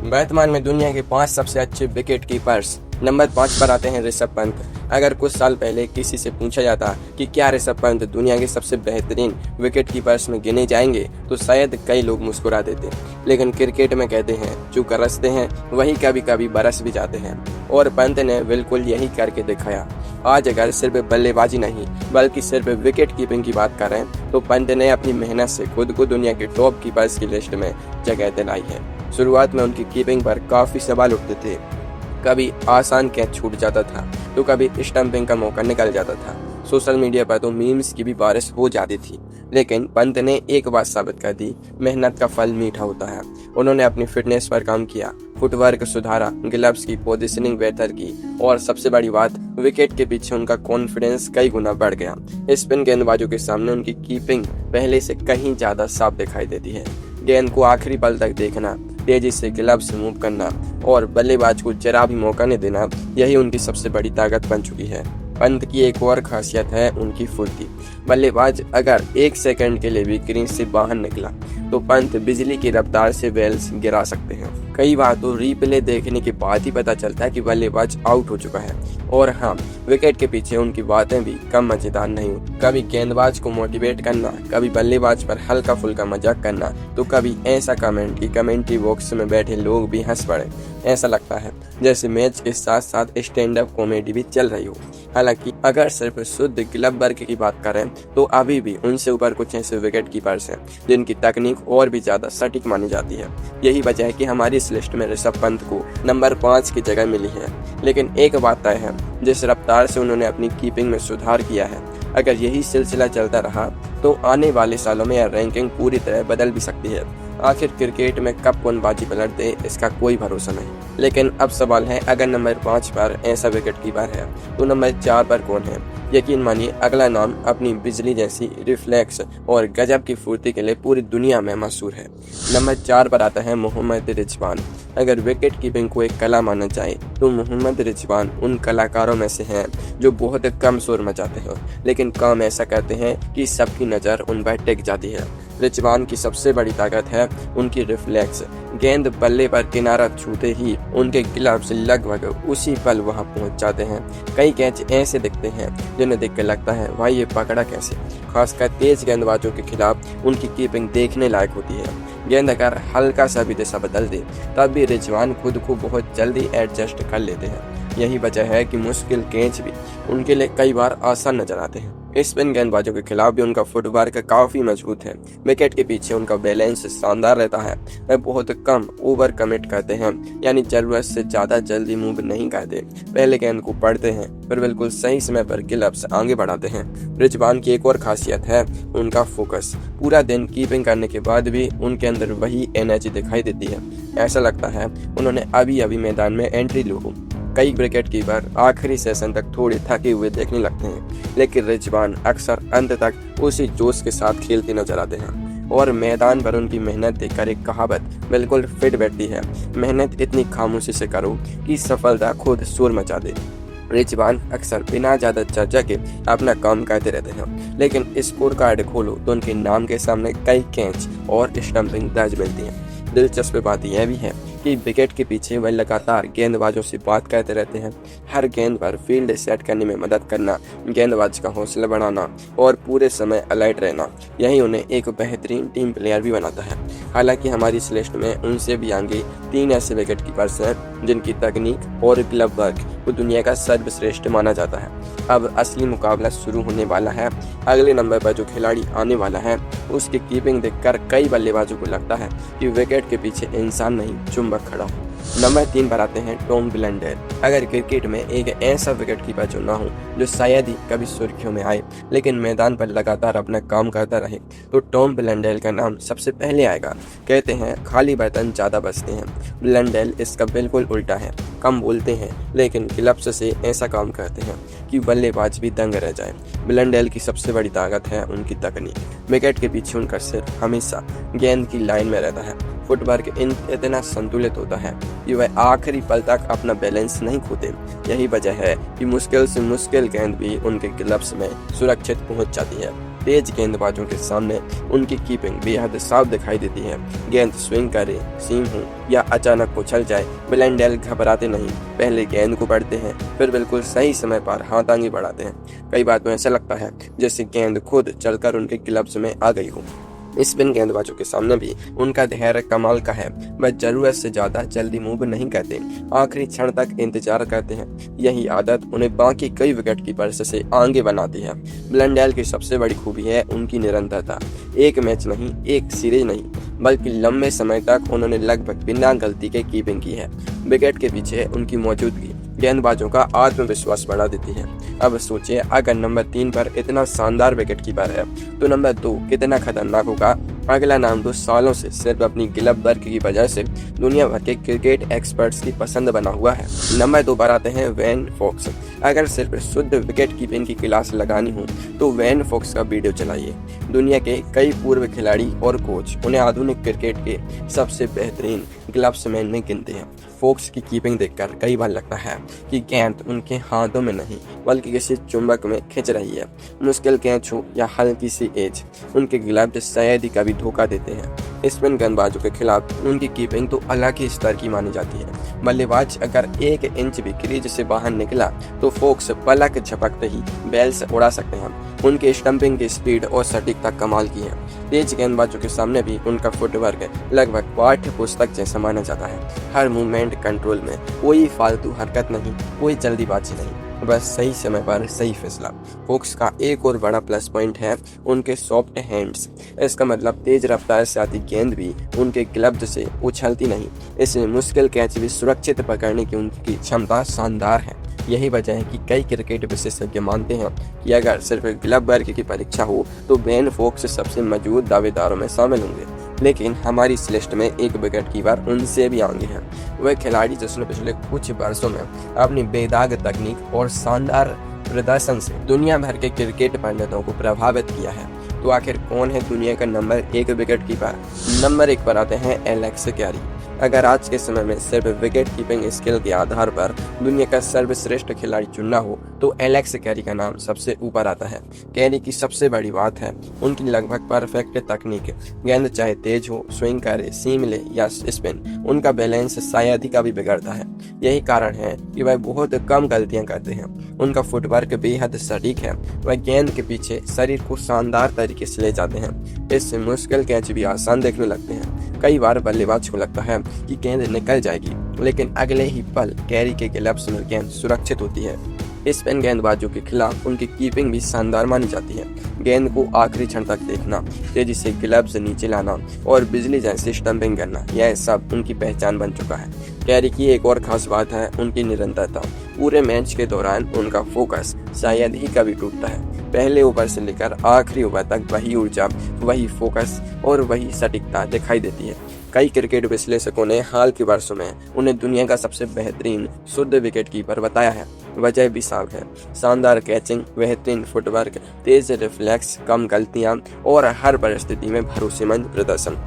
वर्तमान में दुनिया के 5 सबसे अच्छे विकेट कीपर्स। नंबर 5 पर आते हैं ऋषभ पंत। अगर कुछ साल पहले किसी से पूछा जाता कि क्या ऋषभ पंत दुनिया के सबसे बेहतरीन विकेट कीपर्स में गिने जाएंगे तो शायद कई लोग मुस्कुरा देते। लेकिन क्रिकेट में कहते हैं जो गरजते हैं वही कभी कभी बरस भी जाते हैं, और पंत ने बिल्कुल यही करके दिखाया। आज अगर सिर्फ बल्लेबाजी नहीं बल्कि सिर्फ विकेट कीपिंग की बात करें तो पंत ने अपनी मेहनत से खुद को दुनिया के टॉप कीपर्स की लिस्ट में जगह दिलाई है। शुरुआत में उनकी कीपिंग पर काफी सवाल उठते थे। कभी आसान कैच छूट जाता था तो कभी स्टंपिंग का मौका निकल जाता था। सोशल मीडिया पर तो मीम्स की भी बारिश हो जाती थी। लेकिन पंत ने एक बात साबित कर दी, मेहनत का फल मीठा होता है। उन्होंने अपनी फिटनेस पर काम किया, फुटवर्क सुधारा, ग्लव्स की पोजीशनिंग बेहतर की, और सबसे बड़ी बात, विकेट के पीछे उनका कॉन्फिडेंस कई गुना बढ़ गया। स्पिन गेंदबाजों के सामने उनकी कीपिंग पहले से कहीं ज्यादा साफ दिखाई देती है। गेंद को आखिरी पल तक देखना, तेजी से ग्लव्स मूव करना और बल्लेबाज को जरा भी मौका नहीं देना, यही उनकी सबसे बड़ी ताकत बन चुकी है। पंत की एक और खासियत है उनकी फुर्ती। बल्लेबाज अगर 1 सेकंड के लिए भी क्रीज से बाहर निकला तो पंत बिजली की रफ्तार से बेल्स गिरा सकते हैं। कई बार तो रीप्ले देखने के बाद ही पता चलता है कि बल्लेबाज आउट हो चुका है। और हाँ, विकेट के पीछे उनकी बातें भी कम मजेदार नहीं होती। कभी गेंदबाज को मोटिवेट करना, कभी बल्लेबाज पर हल्का फुल्का मजाक करना, तो कभी ऐसा कमेंट कि कमेंट्री बॉक्स में बैठे लोग भी हंस पड़े। ऐसा लगता है जैसे मैच के साथ साथ स्टैंड अप कॉमेडी भी चल रही हो। हालांकि अगर सिर्फ शुद्ध ग्लब वर्क की बात करें तो अभी भी उनसे ऊपर कुछ ऐसे विकेट कीपर्स हैं जिनकी तकनीक और भी ज्यादा सटीक मानी जाती है। यही वजह है कि हमारी इस लिस्ट में ऋषभ पंत को नंबर 5 की जगह मिली है। लेकिन एक बात तय है, जिस रफ्तार से उन्होंने अपनी कीपिंग में सुधार किया है, अगर यही सिलसिला चलता रहा तो आने वाले सालों में यह रैंकिंग पूरी तरह बदल भी सकती है। आखिर क्रिकेट में कब कौन बाजी पलट दे इसका कोई भरोसा नहीं। लेकिन अब सवाल है, अगर नंबर 5 पर ऐसा विकेट कीपर है तो नंबर 4 पर कौन है? यकीन मानिए अगला नाम अपनी बिजली जैसी रिफ्लेक्स और गजब की फुर्ती के लिए पूरी दुनिया में मशहूर है। नंबर 4 पर आता है मोहम्मद रिजवान। अगर विकेट कीपिंग को एक कला माना जाए तो मोहम्मद रिजवान उन कलाकारों में से हैं जो बहुत कम शोर मचाते हैं लेकिन काम ऐसा करते हैं कि सबकी नज़र उन पर टिक जाती है। रिजवान की सबसे बड़ी ताकत है उनकी रिफ्लेक्स। गेंद बल्ले पर किनारा छूते ही उनके ग्लव्स लगभग उसी पल वहां पहुंच जाते हैं। कई कैच ऐसे दिखते हैं जिन्हें देख कर लगता है भाई ये पकड़ा कैसे। खासकर तेज गेंदबाजों के खिलाफ उनकी कीपिंग देखने लायक होती है। गेंद अगर हल्का सा भी दिशा बदल दे तब भी रिजवान खुद को बहुत जल्दी एडजस्ट कर लेते हैं। यही वजह है कि मुश्किल कैच भी उनके लिए कई बार आसान नजर आते हैं। स्पिन गेंदबाजों के खिलाफ भी उनका फुटवर्क काफी मजबूत है। विकेट के पीछे उनका बैलेंस शानदार रहता है। वे बहुत कम ओवर कमिट करते हैं, यानी जरूरत से ज्यादा जल्दी मूव नहीं करते। पहले गेंद को पढ़ते हैं फिर बिल्कुल सही समय पर ग्लव्स आगे बढ़ाते हैं। रिजवान की एक और खासियत है उनका फोकस। पूरा दिन कीपिंग करने के बाद भी उनके अंदर वही एनर्जी दिखाई देती है। ऐसा लगता है उन्होंने अभी अभी मैदान में एंट्री ली हो। कई विकेट कीपर आखिरी सेशन तक थोड़े थके हुए देखने लगते हैं, लेकिन रिजवान अक्सर अंत तक उसी जोश के साथ खेलते नजर आते हैं। और मैदान पर उनकी मेहनत देखकर एक कहावत बिल्कुल फिट बैठती है, मेहनत इतनी खामोशी से करो कि सफलता खुद शोर मचा दे। रिजवान अक्सर बिना ज्यादा चर्चा के अपना काम करते रहते हैं, लेकिन स्कोर कार्ड खोलो तो उनके नाम के सामने कई कैच और स्टंपिंग दर्ज मिलती है। दिलचस्प बात यह भी है कि विकेट के पीछे वह लगातार गेंदबाजों से बात करते रहते हैं। हर गेंद पर फील्ड सेट करने में मदद करना, गेंदबाज का हौसला बढ़ाना और पूरे समय अलर्ट रहना, यही उन्हें एक बेहतरीन टीम प्लेयर भी बनाता है। हालांकि हमारी इस लिस्ट में उनसे भी आगे 3 ऐसे विकेट कीपर्स हैं जिनकी तकनीक और ग्लव वर्क को दुनिया का सर्वश्रेष्ठ माना जाता है। अब असली मुकाबला शुरू होने वाला है। अगले नंबर पर जो खिलाड़ी आने वाला है उसकी कीपिंग देखकर कई बल्लेबाजों को लगता है कि विकेट के पीछे इंसान नहीं चुंबक खड़ा हो। नंबर 3 पर आते हैं टॉम ब्लेंडेल। अगर क्रिकेट में एक ऐसा विकेट कीपर चुनना हो जो शायद ही कभी सुर्खियों में आए लेकिन मैदान पर लगातार अपना काम करता रहे तो टॉम ब्लेंडेल का नाम सबसे पहले आएगा। कहते हैं खाली बर्तन ज्यादा बचते हैं, ब्लेंडेल इसका बिल्कुल उल्टा है। कम बोलते हैं लेकिन ग्लव्स से ऐसा काम करते हैं कि बल्लेबाज भी दंग रह जाए। ब्लेंडेल की सबसे बड़ी ताकत है उनकी तकनीक। विकेट के पीछे उनका सिर हमेशा गेंद की लाइन में रहता है। फुटवर्क इतना संतुलित होता है कि वह आखिरी पल तक अपना बैलेंस नहीं खोते। यही वजह है कि मुश्किल से मुश्किल गेंद भी उनके ग्लव्स में सुरक्षित पहुंच जाती है। तेज गेंदबाजों के सामने उनकी कीपिंग बेहद साफ दिखाई देती है। गेंद स्विंग करे, सीम हो या अचानक उछल जाए, ब्लेंडेल घबराते नहीं, पहले गेंद को पढ़ते हैं, फिर बिल्कुल सही समय पर हाथ आगे बढ़ाते हैं। कई बार तो ऐसा लगता है जैसे गेंद खुद चलकर उनके ग्लव्स में आ गई हो। स्पिन गेंदबाजों के सामने भी उनका धैर्य कमाल का है। वह जरूरत से ज्यादा जल्दी मूव नहीं करते, आखिरी क्षण तक इंतजार करते हैं। यही आदत उन्हें बाकी कई विकेट कीपर्स से आगे बनाती है। ब्लेंडेल की सबसे बड़ी खूबी है उनकी निरंतरता। एक मैच नहीं, एक सीरीज नहीं, बल्कि लंबे समय तक उन्होंने लगभग बिना गलती के कीपिंग की है। विकेट के पीछे उनकी मौजूदगी गेंदबाजों का आत्मविश्वास बढ़ा देती है। अब सोचिए, अगर नंबर 3 पर इतना शानदार विकेट कीपर है तो नंबर 2 कितना खतरनाक होगा। अगला नाम तो सालों से सिर्फ अपनी ग्लव वर्क की वजह से दुनिया भर के क्रिकेट एक्सपर्ट्स की पसंद बना हुआ है। नंबर 2 पर आते हैं वेन फॉक्स। अगर सिर्फ शुद्ध विकेट कीपिंग की क्लास लगानी हो तो वेन फॉक्स का वीडियो चलाइए। दुनिया के कई पूर्व खिलाड़ी और कोच उन्हें आधुनिक क्रिकेट के सबसे बेहतरीन ग्लव्समैन में गिनते हैं। फोक्स की कीपिंग देखकर कई बार लगता है कि गेंद उनके हाथों में नहीं बल्कि किसी चुंबक में खिंच रही है। मुश्किल कैच हो या हल्की सी एज, उनके ग्लव्स शायद ही कभी धोखा देते हैं। स्पिन गेंदबाजों के खिलाफ उनकी कीपिंग तो अलग ही स्तर की मानी जाती है। बल्लेबाज अगर 1 इंच भी क्रीज से बाहर निकला तो फोक्स पलक झपकते ही बैल से उड़ा सकते हैं। उनके स्टंपिंग की स्पीड और सटीकता कमाल की है। तेज गेंदबाजों के सामने भी उनका फुटवर्क लगभग पाठ्य पुस्तक जैसा माना जाता है। हर मूवमेंट कंट्रोल में, कोई फालतू हरकत नहीं, कोई जल्दीबाजी नहीं, बस सही समय पर सही फैसला। फोक्स का एक और बड़ा प्लस पॉइंट है उनके सॉफ्ट हैंड्स। इसका मतलब तेज रफ्तार से आती गेंद भी उनके ग्लव्स से उछलती नहीं, इसलिए मुश्किल कैच भी सुरक्षित पकड़ने की उनकी क्षमता शानदार है। यही वजह है कि कई क्रिकेट विशेषज्ञ मानते हैं कि अगर सिर्फ ग्लव वर्क की परीक्षा हो तो वेन फोक्स सबसे मजबूत दावेदारों में शामिल होंगे। लेकिन हमारी इस लिस्ट में एक विकेट कीपर उनसे भी आगे है। वह खिलाड़ी जिसने पिछले कुछ वर्षों में अपनी बेदाग तकनीक और शानदार प्रदर्शन से दुनिया भर के क्रिकेट पंडितों को प्रभावित किया है। तो आखिर कौन है दुनिया का नंबर 1 विकेट कीपर? नंबर 1 पर आते हैं एलेक्स कैरी। अगर आज के समय में सिर्फ विकेट कीपिंग स्किल के आधार पर दुनिया का सर्वश्रेष्ठ खिलाड़ी चुनना हो तो एलेक्स कैरी का नाम सबसे ऊपर आता है। कैरी की सबसे बड़ी बात है उनकी लगभग परफेक्ट तकनीक। गेंद चाहे तेज हो, स्विंग करे, सीम ले या स्पिन, उनका बैलेंस शायद ही कभी बिगड़ता है। यही कारण है कि वह बहुत कम गलतियां करते हैं। उनका फुटवर्क बेहद सटीक है। वह गेंद के पीछे शरीर को शानदार तरीके से ले जाते हैं। इससे मुश्किल कैच भी आसान देखने लगते हैं। कई बार बल्लेबाज को लगता है कि गेंद निकल जाएगी, लेकिन अगले ही पल कैरी के ग्लव्स में गेंद सुरक्षित होती है। स्पिन गेंदबाजों के खिलाफ उनकी कीपिंग भी शानदार मानी जाती है। गेंद को आखिरी क्षण तक देखना, तेजी से ग्लव्स नीचे लाना और बिजली जैसी स्टंपिंग करना, यह सब उनकी पहचान बन चुका है। कैरी की एक और खास बात है उनकी निरंतरता। पूरे मैच के दौरान उनका फोकस शायद ही कभी टूटता है। पहले ओवर से लेकर आखिरी ओवर तक वही ऊर्जा, वही फोकस और वही सटीकता दिखाई देती है। कई क्रिकेट विश्लेषकों ने हाल के वर्षों में उन्हें दुनिया का सबसे बेहतरीन शुद्ध विकेट कीपर बताया है। वजह भी साफ है, शानदार कैचिंग, बेहतरीन फुटवर्क, तेज रिफ्लेक्स, कम गलतियां और हर परिस्थिति में भरोसेमंद प्रदर्शन।